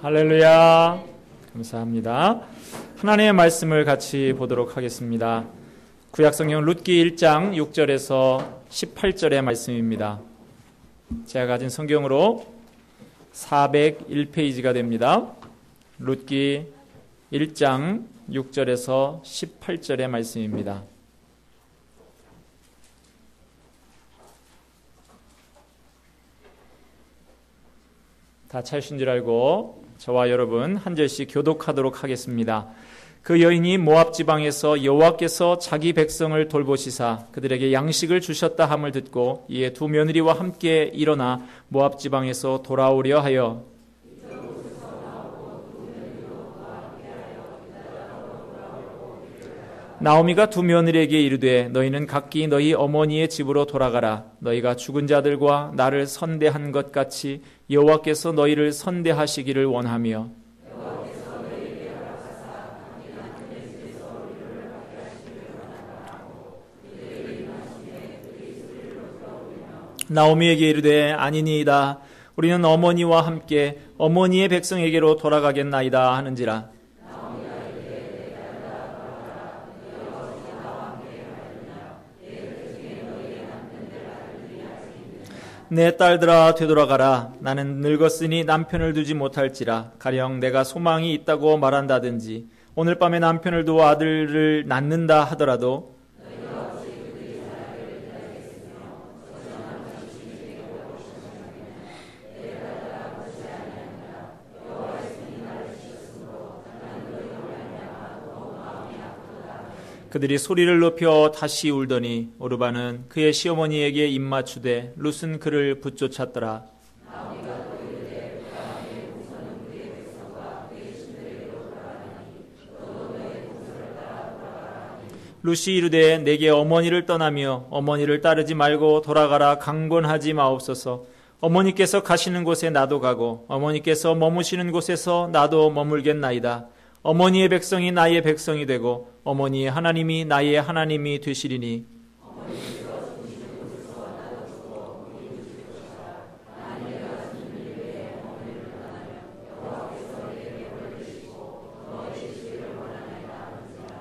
할렐루야. 감사합니다. 하나님의 말씀을 같이 보도록 하겠습니다. 구약성경 룻기 1장 6절에서 18절의 말씀입니다. 제가 가진 성경으로 401페이지가 됩니다. 룻기 1장 6절에서 18절의 말씀입니다. 다 찾으신 줄 알고 저와 여러분 한 절씩 교독하도록 하겠습니다. 그 여인이 모압 지방에서 여호와께서 자기 백성을 돌보시사 그들에게 양식을 주셨다 함을 듣고 이에 두 며느리와 함께 일어나 모압 지방에서 돌아오려 하여 나오미가 두 며느리에게 이르되 너희는 각기 너희 어머니의 집으로 돌아가라. 너희가 죽은 자들과 나를 선대한 것 같이 여호와께서 너희를 선대하시기를 원하며 나오미에게 이르되 아니니이다. 우리는 어머니와 함께 어머니의 백성에게로 돌아가겠나이다 하는지라. 내 딸들아 되돌아가라. 나는 늙었으니 남편을 두지 못할지라. 가령 내가 소망이 있다고 말한다든지 오늘 밤에 남편을 두어 아들을 낳는다 하더라도 그들이 소리를 높여 다시 울더니 오르바는 그의 시어머니에게 입맞추되 룻은 그를 붙쫓았더라. 룻이 이르되 내게 어머니를 떠나며 어머니를 따르지 말고 돌아가라 강권하지 마옵소서. 어머니께서 가시는 곳에 나도 가고 어머니께서 머무시는 곳에서 나도 머물겠나이다. 어머니의 백성이 나의 백성이 되고 어머니의 하나님이 나의 하나님이 되시리니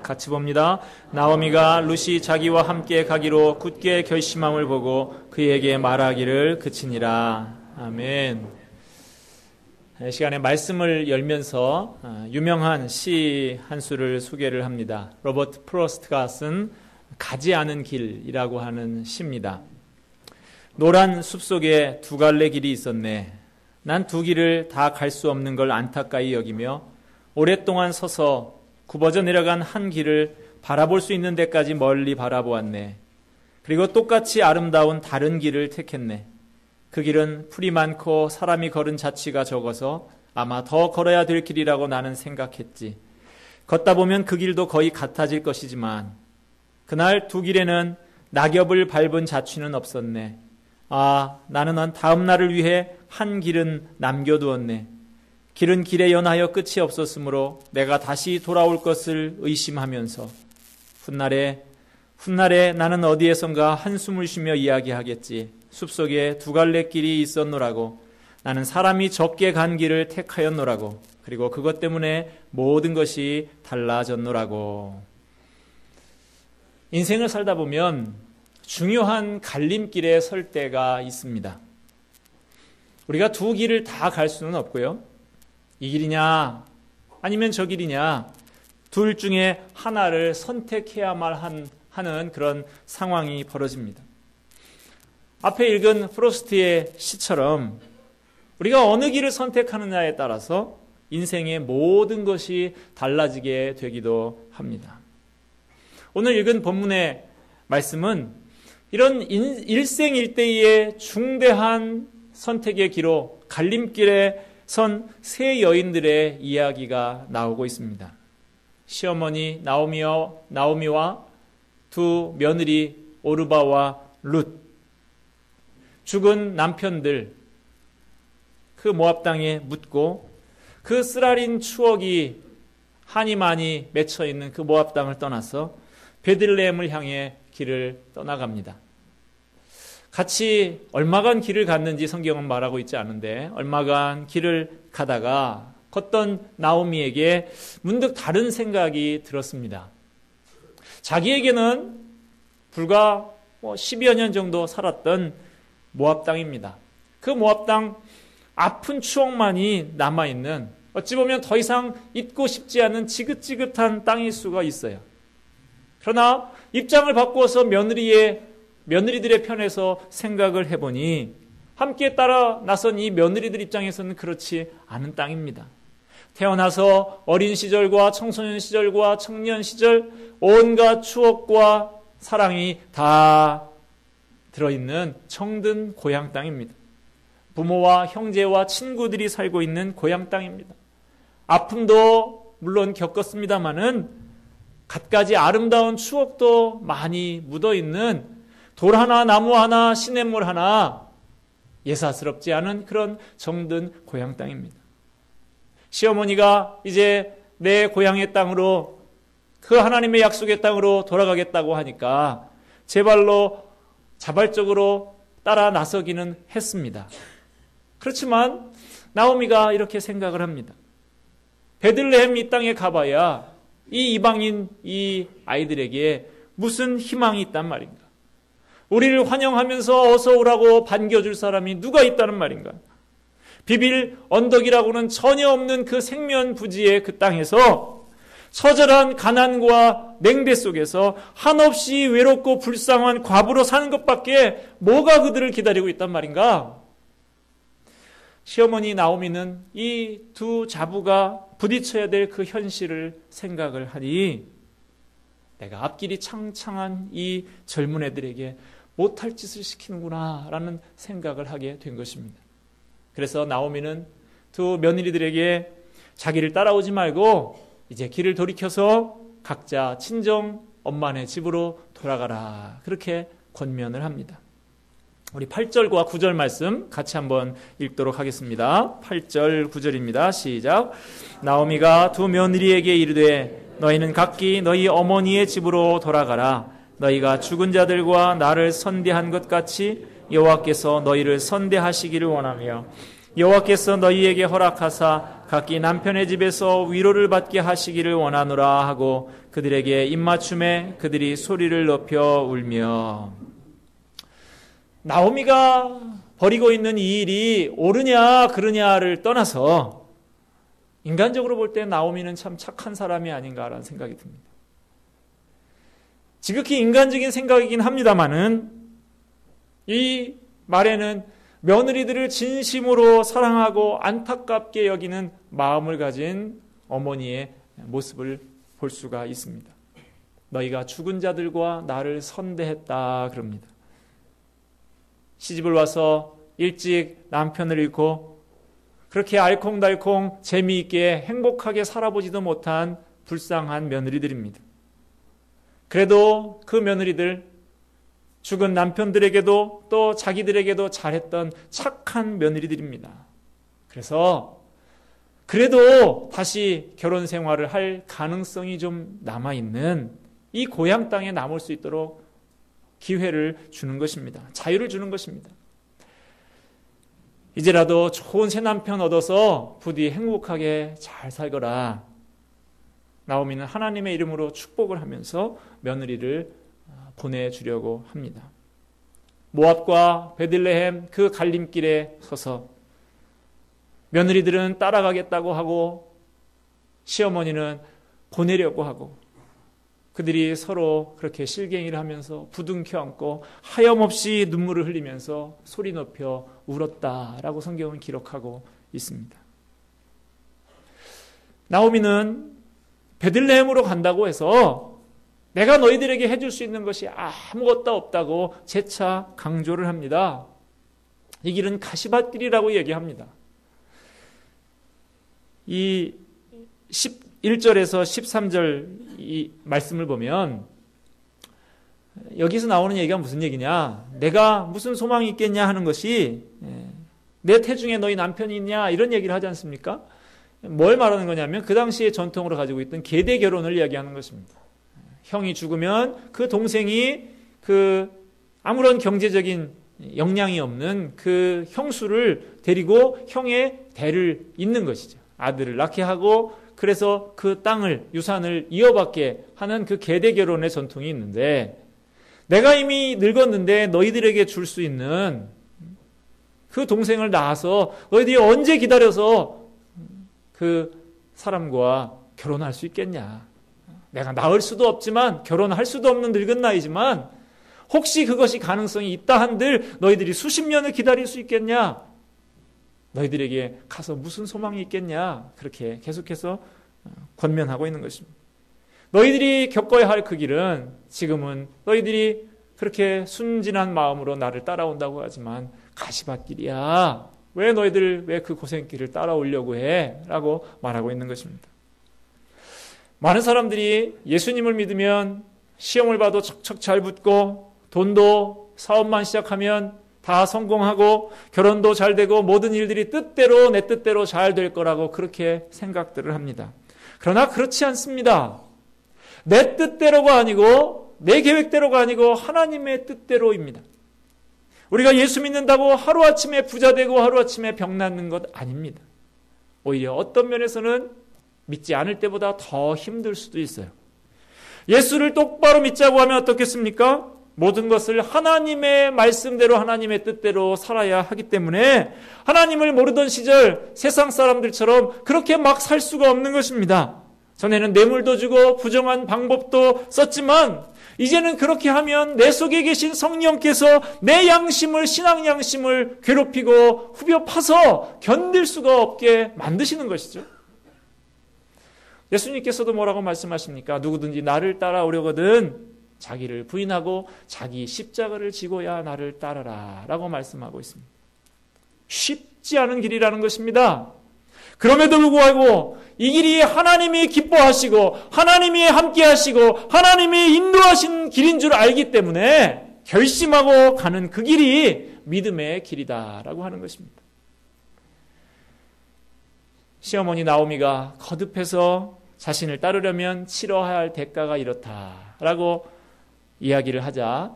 같이 봅니다. 나오미가 룻이 자기와 함께 가기로 굳게 결심함을 보고 그에게 말하기를 그치니라. 아멘. 이 시간에 말씀을 열면서 유명한 시 한 수를 소개를 합니다. 로버트 프로스트가 쓴 가지 않은 길이라고 하는 시입니다. 노란 숲속에 두 갈래 길이 있었네. 난 두 길을 다 갈 수 없는 걸 안타까이 여기며 오랫동안 서서 굽어져 내려간 한 길을 바라볼 수 있는 데까지 멀리 바라보았네. 그리고 똑같이 아름다운 다른 길을 택했네. 그 길은 풀이 많고 사람이 걸은 자취가 적어서 아마 더 걸어야 될 길이라고 나는 생각했지. 걷다 보면 그 길도 거의 같아질 것이지만 그날 두 길에는 낙엽을 밟은 자취는 없었네. 아, 나는 다음 날을 위해 한 길은 남겨두었네. 길은 길에 연하여 끝이 없었으므로 내가 다시 돌아올 것을 의심하면서 훗날에 나는 어디에선가 한숨을 쉬며 이야기하겠지. 숲속에 두 갈래 길이 있었노라고. 나는 사람이 적게 간 길을 택하였노라고. 그리고 그것 때문에 모든 것이 달라졌노라고. 인생을 살다 보면 중요한 갈림길에 설 때가 있습니다. 우리가 두 길을 다 갈 수는 없고요. 이 길이냐 아니면 저 길이냐 둘 중에 하나를 선택해야만 하는 그런 상황이 벌어집니다. 앞에 읽은 프로스트의 시처럼 우리가 어느 길을 선택하느냐에 따라서 인생의 모든 것이 달라지게 되기도 합니다. 오늘 읽은 본문의 말씀은 이런 일생일대의 중대한 선택의 기로 갈림길에 선 세 여인들의 이야기가 나오고 있습니다. 시어머니 나오미와 두 며느리 오르바와 룻, 죽은 남편들, 그 모압 땅에 묻고 그 쓰라린 추억이 한이 많이 맺혀 있는 그 모압 땅을 떠나서 베들레헴을 향해 길을 떠나갑니다. 같이 얼마간 길을 갔는지 성경은 말하고 있지 않은데 얼마간 길을 가다가 걷던 나오미에게 문득 다른 생각이 들었습니다. 자기에게는 불과 10여 년 정도 살았던 모압 땅입니다. 그 모압 땅 아픈 추억만이 남아있는, 어찌 보면 더 이상 잊고 싶지 않은 지긋지긋한 땅일 수가 있어요. 그러나 입장을 바꾸어서 며느리들의 편에서 생각을 해보니 함께 따라 나선 이 며느리들 입장에서는 그렇지 않은 땅입니다. 태어나서 어린 시절과 청소년 시절과 청년 시절 온갖 추억과 사랑이 다 들어있는 정든 고향 땅입니다. 부모와 형제와 친구들이 살고 있는 고향 땅입니다. 아픔도 물론 겪었습니다마는 갖가지 아름다운 추억도 많이 묻어있는 돌 하나 나무 하나 시냇물 하나 예사스럽지 않은 그런 정든 고향 땅입니다. 시어머니가 이제 내 고향의 땅으로, 그 하나님의 약속의 땅으로 돌아가겠다고 하니까 제 발로 자발적으로 따라 나서기는 했습니다. 그렇지만 나오미가 이렇게 생각을 합니다. 베들레헴 이 땅에 가봐야 이 이방인 이 아이들에게 무슨 희망이 있단 말인가? 우리를 환영하면서 어서 오라고 반겨줄 사람이 누가 있다는 말인가? 비빌 언덕이라고는 전혀 없는 그 생면부지의 그 땅에서 처절한 가난과 냉대 속에서 한없이 외롭고 불쌍한 과부로 사는 것밖에 뭐가 그들을 기다리고 있단 말인가? 시어머니 나오미는 이 두 자부가 부딪혀야 될 그 현실을 생각을 하니 내가 앞길이 창창한 이 젊은 애들에게 못할 짓을 시키는구나 라는 생각을 하게 된 것입니다. 그래서 나오미는 두 며느리들에게 자기를 따라오지 말고 이제 길을 돌이켜서 각자 친정 엄마네 집으로 돌아가라, 그렇게 권면을 합니다. 우리 8절과 9절 말씀 같이 한번 읽도록 하겠습니다. 8절 9절입니다. 시작. 나오미가 두 며느리에게 이르되 너희는 각기 너희 어머니의 집으로 돌아가라. 너희가 죽은 자들과 나를 선대한 것 같이 여호와께서 너희를 선대하시기를 원하며 여호와께서 너희에게 허락하사 각기 남편의 집에서 위로를 받게 하시기를 원하노라 하고 그들에게 입맞춤에 그들이 소리를 높여 울며. 나오미가 벌이고 있는 이 일이 옳으냐 그르냐를 떠나서 인간적으로 볼 때 나오미는 참 착한 사람이 아닌가라는 생각이 듭니다. 지극히 인간적인 생각이긴 합니다마는 이 말에는 며느리들을 진심으로 사랑하고 안타깝게 여기는 마음을 가진 어머니의 모습을 볼 수가 있습니다. 너희가 죽은 자들과 나를 선대했다 그럽니다. 시집을 와서 일찍 남편을 잃고 그렇게 알콩달콩 재미있게 행복하게 살아보지도 못한 불쌍한 며느리들입니다. 그래도 그 며느리들, 죽은 남편들에게도 또 자기들에게도 잘했던 착한 며느리들입니다. 그래서 그래도 다시 결혼 생활을 할 가능성이 좀 남아있는 이 고향 땅에 남을 수 있도록 기회를 주는 것입니다. 자유를 주는 것입니다. 이제라도 좋은 새 남편 얻어서 부디 행복하게 잘 살거라. 나오미는 하나님의 이름으로 축복을 하면서 며느리를 보내주려고 합니다. 모압과 베들레헴 그 갈림길에 서서 며느리들은 따라가겠다고 하고 시어머니는 보내려고 하고 그들이 서로 그렇게 실갱이를 하면서 부둥켜 안고 하염없이 눈물을 흘리면서 소리 높여 울었다라고 성경은 기록하고 있습니다. 나오미는 베들레헴으로 간다고 해서 내가 너희들에게 해줄 수 있는 것이 아무것도 없다고 재차 강조를 합니다. 이 길은 가시밭길이라고 얘기합니다. 이 11절에서 13절 이 말씀을 보면 여기서 나오는 얘기가 무슨 얘기냐, 내가 무슨 소망이 있겠냐 하는 것이 내 태중에 너희 남편이 있냐 이런 얘기를 하지 않습니까? 뭘 말하는 거냐면 그 당시에 전통으로 가지고 있던 계대 결혼을 이야기하는 것입니다. 형이 죽으면 그 동생이 그 아무런 경제적인 역량이 없는 그 형수를 데리고 형의 대를 잇는 것이죠. 아들을 낳게 하고 그래서 그 땅을 유산을 이어받게 하는 그 계대 결혼의 전통이 있는데 내가 이미 늙었는데 너희들에게 줄 수 있는 그 동생을 낳아서 너희들이 언제 기다려서 그 사람과 결혼할 수 있겠냐. 내가 낳을 수도 없지만 결혼할 수도 없는 늙은 나이지만 혹시 그것이 가능성이 있다 한들 너희들이 수십 년을 기다릴 수 있겠냐. 너희들에게 가서 무슨 소망이 있겠냐. 그렇게 계속해서 권면하고 있는 것입니다. 너희들이 겪어야 할 그 길은 지금은 너희들이 그렇게 순진한 마음으로 나를 따라온다고 하지만 가시밭길이야. 왜 너희들 왜 그 고생길을 따라오려고 해? 라고 말하고 있는 것입니다. 많은 사람들이 예수님을 믿으면 시험을 봐도 척척 잘 붙고 돈도 사업만 시작하면 다 성공하고 결혼도 잘 되고 모든 일들이 뜻대로 내 뜻대로 잘 될 거라고 그렇게 생각들을 합니다. 그러나 그렇지 않습니다. 내 뜻대로가 아니고 내 계획대로가 아니고 하나님의 뜻대로입니다. 우리가 예수 믿는다고 하루아침에 부자 되고 하루아침에 병 낫는 것 아닙니다. 오히려 어떤 면에서는 믿지 않을 때보다 더 힘들 수도 있어요. 예수를 똑바로 믿자고 하면 어떻겠습니까? 모든 것을 하나님의 말씀대로 하나님의 뜻대로 살아야 하기 때문에 하나님을 모르던 시절 세상 사람들처럼 그렇게 막 살 수가 없는 것입니다. 전에는 뇌물도 주고 부정한 방법도 썼지만 이제는 그렇게 하면 내 속에 계신 성령께서 내 양심을 신앙 양심을 괴롭히고 후벼 파서 견딜 수가 없게 만드시는 것이죠. 예수님께서도 뭐라고 말씀하십니까? 누구든지 나를 따라오려거든 자기를 부인하고 자기 십자가를 지고야 나를 따르라 라고 말씀하고 있습니다. 쉽지 않은 길이라는 것입니다. 그럼에도 불구하고 이 길이 하나님이 기뻐하시고 하나님이 함께하시고 하나님이 인도하신 길인 줄 알기 때문에 결심하고 가는 그 길이 믿음의 길이다라고 하는 것입니다. 시어머니 나오미가 거듭해서 자신을 따르려면 치러야 할 대가가 이렇다라고 이야기를 하자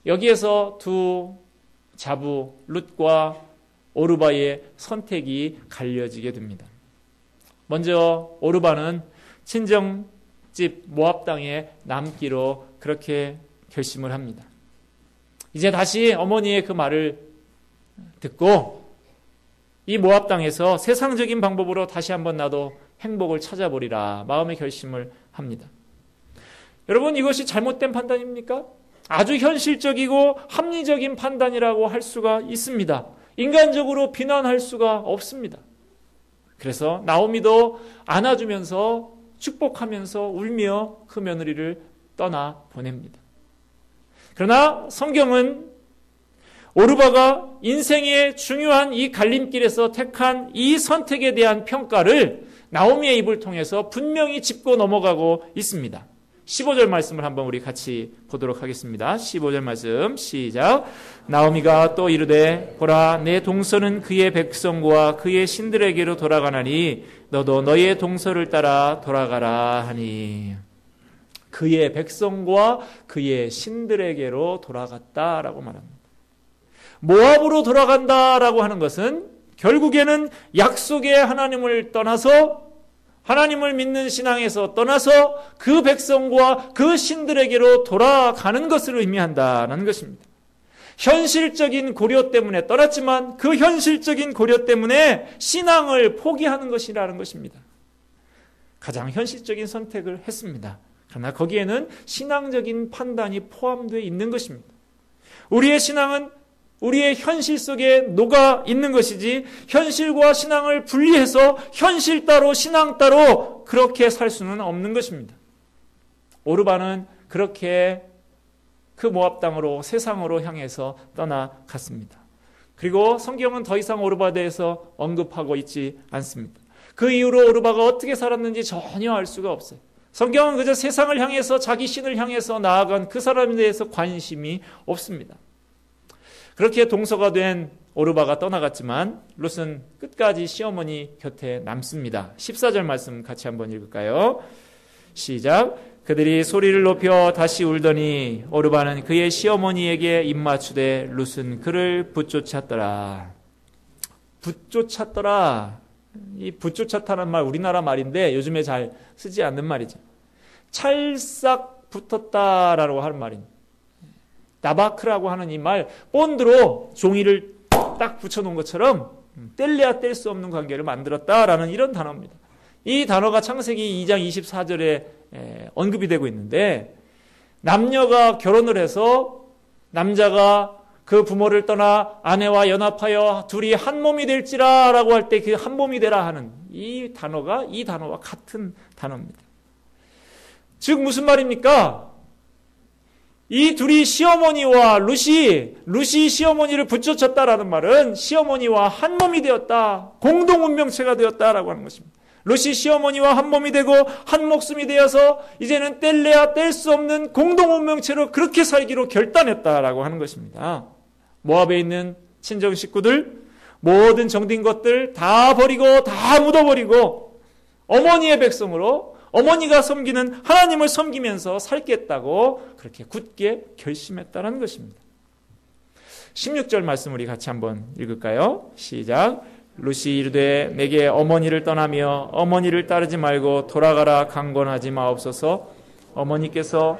여기에서 두 자부 룻과 오르바의 선택이 갈려지게 됩니다. 먼저 오르바는 친정집 모압 땅에 남기로 그렇게 결심을 합니다. 이제 다시 어머니의 그 말을 듣고 이 모압 땅에서 세상적인 방법으로 다시 한번 나도 행복을 찾아보리라 마음의 결심을 합니다. 여러분 이것이 잘못된 판단입니까? 아주 현실적이고 합리적인 판단이라고 할 수가 있습니다. 인간적으로 비난할 수가 없습니다. 그래서 나오미도 안아주면서 축복하면서 울며 그 며느리를 떠나 보냅니다. 그러나 성경은 오르바가 인생의 중요한 이 갈림길에서 택한 이 선택에 대한 평가를 나오미의 입을 통해서 분명히 짚고 넘어가고 있습니다. 15절 말씀을 한번 우리 같이 보도록 하겠습니다. 15절 말씀 시작. 나오미가 또 이르되 보라 내 동서는 그의 백성과 그의 신들에게로 돌아가나니 너도 너의 동서를 따라 돌아가라 하니 그의 백성과 그의 신들에게로 돌아갔다라고 말합니다. 모압으로 돌아간다라고 하는 것은 결국에는 약속의 하나님을 떠나서 하나님을 믿는 신앙에서 떠나서 그 백성과 그 신들에게로 돌아가는 것을 의미한다는 것입니다. 현실적인 고려 때문에 떠났지만 그 현실적인 고려 때문에 신앙을 포기하는 것이라는 것입니다. 가장 현실적인 선택을 했습니다. 그러나 거기에는 신앙적인 판단이 포함되어 있는 것입니다. 우리의 신앙은 우리의 현실 속에 녹아 있는 것이지 현실과 신앙을 분리해서 현실 따로 신앙 따로 그렇게 살 수는 없는 것입니다. 오르바는 그렇게 그 모압 땅으로 세상으로 향해서 떠나갔습니다. 그리고 성경은 더 이상 오르바에 대해서 언급하고 있지 않습니다. 그 이후로 오르바가 어떻게 살았는지 전혀 알 수가 없어요. 성경은 그저 세상을 향해서 자기 신을 향해서 나아간 그 사람에 대해서 관심이 없습니다. 그렇게 동서가 된 오르바가 떠나갔지만 룻은 끝까지 시어머니 곁에 남습니다. 14절 말씀 같이 한번 읽을까요? 시작. 그들이 소리를 높여 다시 울더니 오르바는 그의 시어머니에게 입맞추되 룻은 그를 붙쫓았더라. 붙쫓았더라. 이 붙조차다는 말 우리나라 말인데 요즘에 잘 쓰지 않는 말이죠. 찰싹 붙었다라고 하는 말입니다. 나바크라고 하는 이 말, 본드로 종이를 딱 붙여놓은 것처럼 뗄래야 뗄 수 없는 관계를 만들었다라는 이런 단어입니다. 이 단어가 창세기 2장 24절에 언급이 되고 있는데, 남녀가 결혼을 해서 남자가 그 부모를 떠나 아내와 연합하여 둘이 한 몸이 될지라 라고 할 때 그 한 몸이 되라 하는 이 단어와 같은 단어입니다. 즉 무슨 말입니까? 이 둘이 시어머니와 루시 시어머니를 붙여쳤다라는 말은 시어머니와 한 몸이 되었다, 공동 운명체가 되었다라고 하는 것입니다. 루시 시어머니와 한 몸이 되고 한 목숨이 되어서 이제는 뗄래야 뗄 수 없는 공동 운명체로 그렇게 살기로 결단했다라고 하는 것입니다. 모압에 있는 친정 식구들, 모든 정든 것들 다 버리고 다 묻어버리고 어머니의 백성으로 어머니가 섬기는 하나님을 섬기면서 살겠다고 그렇게 굳게 결심했다는 것입니다. 16절 말씀 우리 같이 한번 읽을까요? 시작. 루시 이르되 내게 어머니를 떠나며 어머니를 따르지 말고 돌아가라 강권하지 마옵소서. 어머니께서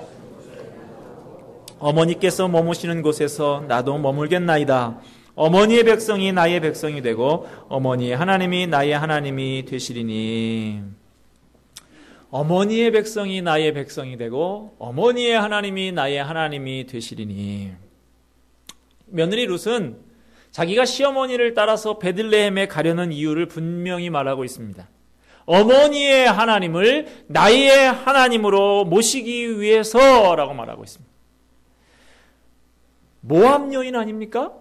머무시는 곳에서 나도 머물겠나이다. 어머니의 백성이 나의 백성이 되고 어머니의 하나님이 나의 하나님이 되시리니. 어머니의 백성이 나의 백성이 되고 어머니의 하나님이 나의 하나님이 되시리니. 며느리 룻은 자기가 시어머니를 따라서 베들레헴에 가려는 이유를 분명히 말하고 있습니다. 어머니의 하나님을 나의 하나님으로 모시기 위해서라고 말하고 있습니다. 모압 여인 아닙니까?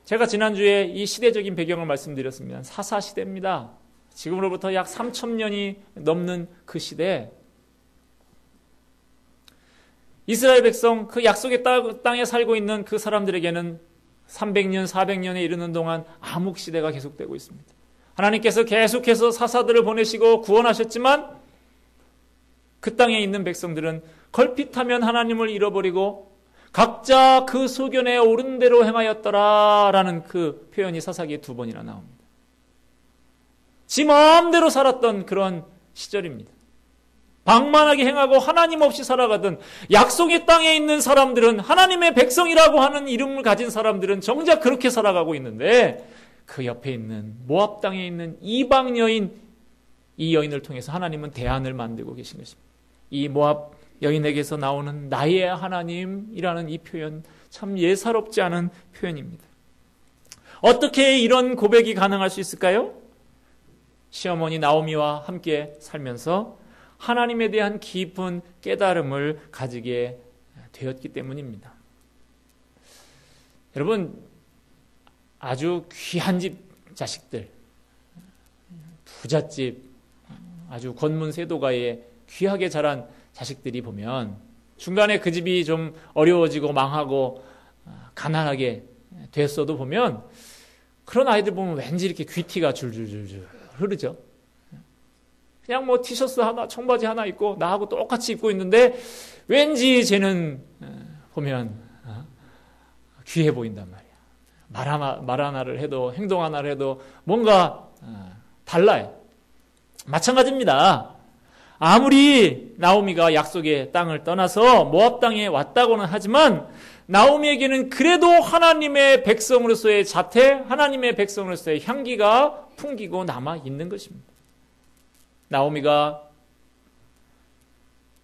제가 지난주에 이 시대적인 배경을 말씀드렸습니다. 사사시대입니다. 지금으로부터 약 3,000년이 넘는 그 시대, 이스라엘 백성, 그 약속의 땅에 살고 있는 그 사람들에게는 300년, 400년에 이르는 동안 암흑시대가 계속되고 있습니다. 하나님께서 계속해서 사사들을 보내시고 구원하셨지만 그 땅에 있는 백성들은 걸핏하면 하나님을 잃어버리고 각자 그 소견에 옳은 대로 행하였더라라는 그 표현이 사사기에 2번이나 나옵니다. 지 마음대로 살았던 그런 시절입니다. 방만하게 행하고 하나님 없이 살아가던 약속의 땅에 있는 사람들은, 하나님의 백성이라고 하는 이름을 가진 사람들은 정작 그렇게 살아가고 있는데, 그 옆에 있는 모압 땅에 있는 이방 여인, 이 여인을 통해서 하나님은 대안을 만들고 계신 것입니다. 이 모압 여인에게서 나오는 나의 하나님이라는 이 표현, 참 예사롭지 않은 표현입니다. 어떻게 이런 고백이 가능할 수 있을까요? 시어머니 나오미와 함께 살면서 하나님에 대한 깊은 깨달음을 가지게 되었기 때문입니다. 여러분, 아주 귀한 집 자식들, 부잣집, 아주 권문세도가에 귀하게 자란 자식들이 보면 중간에 그 집이 좀 어려워지고 망하고 가난하게 됐어도 보면, 그런 아이들 보면 왠지 이렇게 귀티가 줄줄줄줄 흐르죠. 그냥 뭐 티셔츠 하나, 청바지 하나 입고 나하고 똑같이 입고 있는데 왠지 쟤는 보면 귀해 보인단 말이야. 말 하나를 해도, 행동 하나를 해도 뭔가 달라요. 마찬가지입니다. 아무리 나오미가 약속의 땅을 떠나서 모압 땅에 왔다고는 하지만 나오미에게는 그래도 하나님의 백성으로서의 자태, 하나님의 백성으로서의 향기가 풍기고 남아 있는 것입니다. 나오미가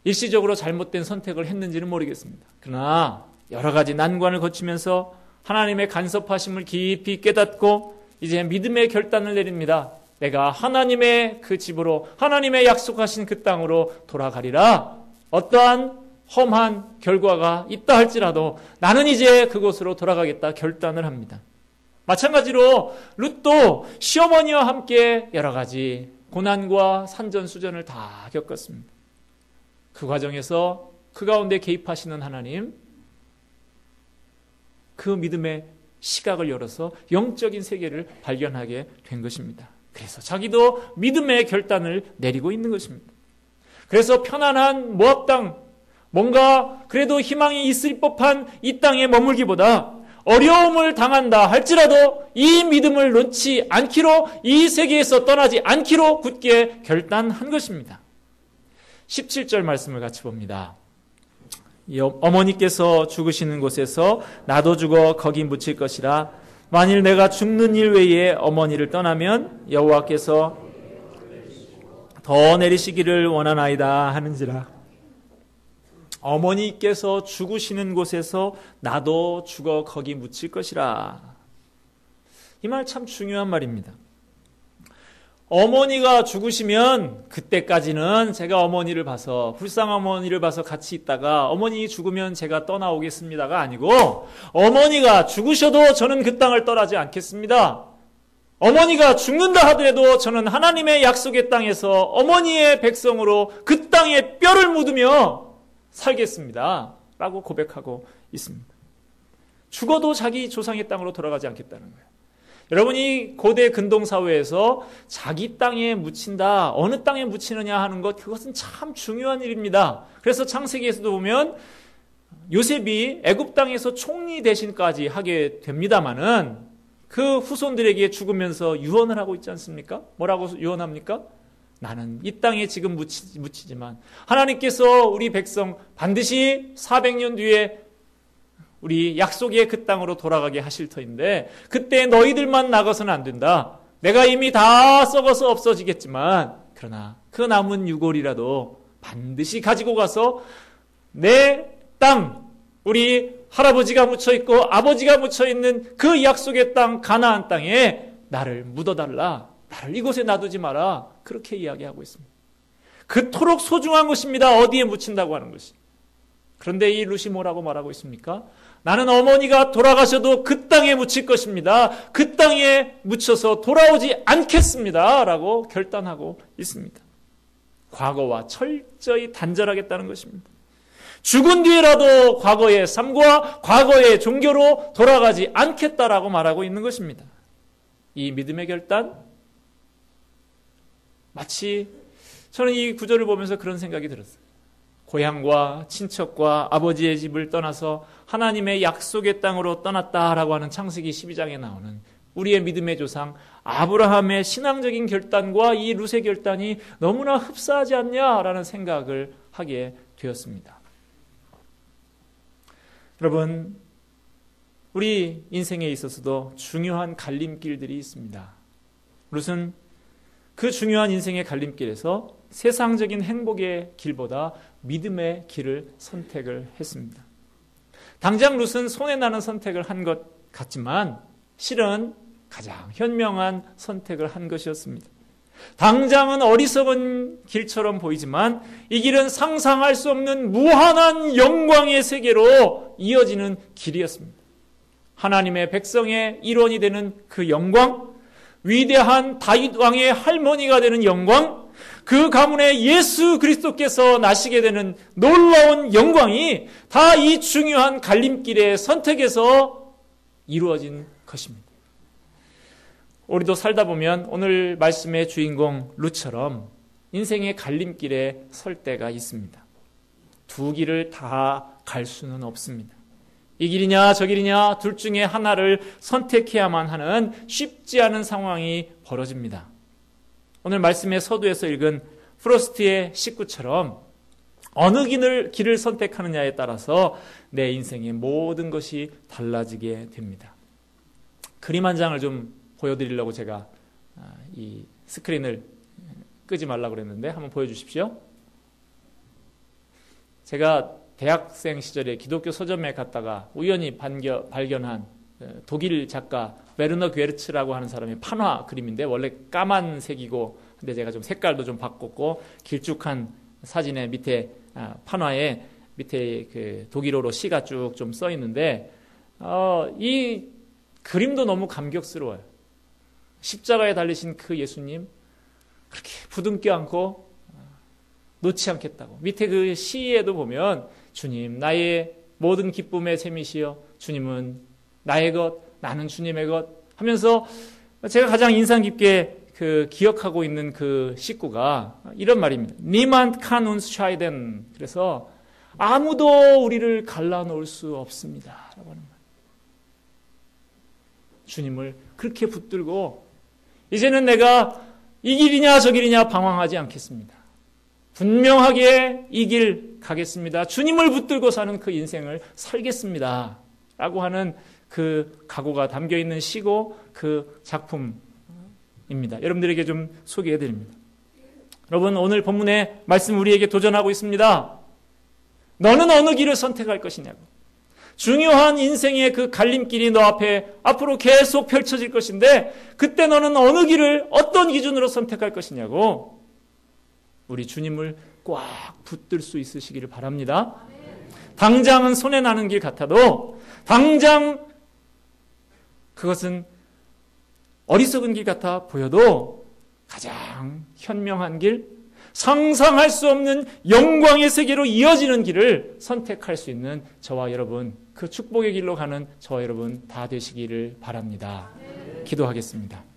일시적으로 잘못된 선택을 했는지는 모르겠습니다. 그러나 여러 가지 난관을 거치면서 하나님의 간섭하심을 깊이 깨닫고 이제 믿음의 결단을 내립니다. 내가 하나님의 그 집으로, 하나님의 약속하신 그 땅으로 돌아가리라. 어떠한 험한 결과가 있다 할지라도 나는 이제 그곳으로 돌아가겠다 결단을 합니다. 마찬가지로 룻도 시어머니와 함께 여러 가지 고난과 산전수전을 다 겪었습니다. 그 과정에서 그 가운데 개입하시는 하나님, 그 믿음의 시각을 열어서 영적인 세계를 발견하게 된 것입니다. 그래서 자기도 믿음의 결단을 내리고 있는 것입니다. 그래서 편안한 모압 땅, 뭔가 그래도 희망이 있을 법한 이 땅에 머물기보다 어려움을 당한다 할지라도 이 믿음을 놓지 않기로, 이 세계에서 떠나지 않기로 굳게 결단한 것입니다. 17절 말씀을 같이 봅니다. 어머니께서 죽으시는 곳에서 나도 죽어 거기 묻힐 것이라. 만일 내가 죽는 일 외에 어머니를 떠나면 여호와께서 더 내리시기를 원하나이다 하는지라. 어머니께서 죽으시는 곳에서 나도 죽어 거기 묻힐 것이라. 이 말 참 중요한 말입니다. 어머니가 죽으시면 그때까지는 제가 어머니를 봐서, 불쌍한 어머니를 봐서 같이 있다가 어머니 죽으면 제가 떠나오겠습니다가 아니고, 어머니가 죽으셔도 저는 그 땅을 떠나지 않겠습니다. 어머니가 죽는다 하더라도 저는 하나님의 약속의 땅에서 어머니의 백성으로 그 땅에 뼈를 묻으며 살겠습니다 라고 고백하고 있습니다. 죽어도 자기 조상의 땅으로 돌아가지 않겠다는 거예요. 여러분이 고대 근동사회에서 자기 땅에 묻힌다, 어느 땅에 묻히느냐 하는 것, 그것은 참 중요한 일입니다. 그래서 창세기에서도 보면 요셉이 애굽 땅에서 총리 대신까지 하게 됩니다마는 그 후손들에게 죽으면서 유언을 하고 있지 않습니까? 뭐라고 유언합니까? 나는 이 땅에 지금 묻히지만 하나님께서 우리 백성 반드시 400년 뒤에 우리 약속의 그 땅으로 돌아가게 하실 터인데 그때 너희들만 나가서는 안 된다. 내가 이미 다 썩어서 없어지겠지만 그러나 그 남은 유골이라도 반드시 가지고 가서 내 땅, 우리 할아버지가 묻혀있고 아버지가 묻혀있는 그 약속의 땅 가나안 땅에 나를 묻어달라. 나를 이곳에 놔두지 마라. 그렇게 이야기하고 있습니다. 그토록 소중한 것입니다. 어디에 묻힌다고 하는 것이. 그런데 이 룻이 뭐라고 말하고 있습니까? 나는 어머니가 돌아가셔도 그 땅에 묻힐 것입니다. 그 땅에 묻혀서 돌아오지 않겠습니다. 라고 결단하고 있습니다. 과거와 철저히 단절하겠다는 것입니다. 죽은 뒤에라도 과거의 삶과 과거의 종교로 돌아가지 않겠다라고 말하고 있는 것입니다. 이 믿음의 결단, 마치 저는 이 구절을 보면서 그런 생각이 들었어요. 고향과 친척과 아버지의 집을 떠나서 하나님의 약속의 땅으로 떠났다라고 하는 창세기 12장에 나오는 우리의 믿음의 조상 아브라함의 신앙적인 결단과 이 룻의 결단이 너무나 흡사하지 않냐라는 생각을 하게 되었습니다. 여러분, 우리 인생에 있어서도 중요한 갈림길들이 있습니다. 룻은 그 중요한 인생의 갈림길에서 세상적인 행복의 길보다 믿음의 길을 선택을 했습니다. 당장 룻은 손해나는 선택을 한 것 같지만 실은 가장 현명한 선택을 한 것이었습니다. 당장은 어리석은 길처럼 보이지만 이 길은 상상할 수 없는 무한한 영광의 세계로 이어지는 길이었습니다. 하나님의 백성의 일원이 되는 그 영광, 위대한 다윗 왕의 할머니가 되는 영광, 그 가문에 예수 그리스도께서 나시게 되는 놀라운 영광이 다 이 중요한 갈림길의 선택에서 이루어진 것입니다. 우리도 살다 보면 오늘 말씀의 주인공 룻처럼 인생의 갈림길에 설 때가 있습니다. 두 길을 다 갈 수는 없습니다. 이 길이냐 저 길이냐 둘 중에 하나를 선택해야만 하는 쉽지 않은 상황이 벌어집니다. 오늘 말씀의 서두에서 읽은 프로스트의 식구처럼 어느 길을 선택하느냐에 따라서 내 인생의 모든 것이 달라지게 됩니다. 그림 한 장을 좀 보여드리려고 제가 이 스크린을 끄지 말라고 그랬는데 한번 보여주십시오. 제가 대학생 시절에 기독교 서점에 갔다가 우연히 발견한 독일 작가 베르너 괴르츠라고 하는 사람의 판화 그림인데 원래 까만색이고 근데 제가 좀 색깔도 좀 바꿨고 길쭉한 사진의 밑에 판화에 밑에 그 독일어로 시가 쭉 좀 써 있는데 이 그림도 너무 감격스러워요. 십자가에 달리신 그 예수님 그렇게 부둥켜 안고 놓지 않겠다고. 밑에 그 시에도 보면 주님 나의 모든 기쁨의 셈이시여 주님은 나의 것 나는 주님의 것 하면서 제가 가장 인상 깊게 그 기억하고 있는 그 식구가 이런 말입니다. Niemand kann uns scheiden. 그래서 아무도 우리를 갈라놓을 수 없습니다. 라고 하는 말. 주님을 그렇게 붙들고 이제는 내가 이 길이냐 저 길이냐 방황하지 않겠습니다. 분명하게 이 길 가겠습니다. 주님을 붙들고 사는 그 인생을 살겠습니다. 라고 하는 그 각오가 담겨있는 시고 그 작품입니다. 여러분들에게 좀 소개해드립니다. 여러분, 오늘 본문의 말씀 우리에게 도전하고 있습니다. 너는 어느 길을 선택할 것이냐고. 중요한 인생의 그 갈림길이 너 앞에 앞으로 계속 펼쳐질 것인데 그때 너는 어느 길을 어떤 기준으로 선택할 것이냐고. 우리 주님을 꽉 붙들 수 있으시기를 바랍니다. 당장은 손에 나는 길 같아도 당장 그것은 어리석은 길 같아 보여도 가장 현명한 길, 상상할 수 없는 영광의 세계로 이어지는 길을 선택할 수 있는 저와 여러분, 그 축복의 길로 가는 저와 여러분 다 되시기를 바랍니다. 기도하겠습니다.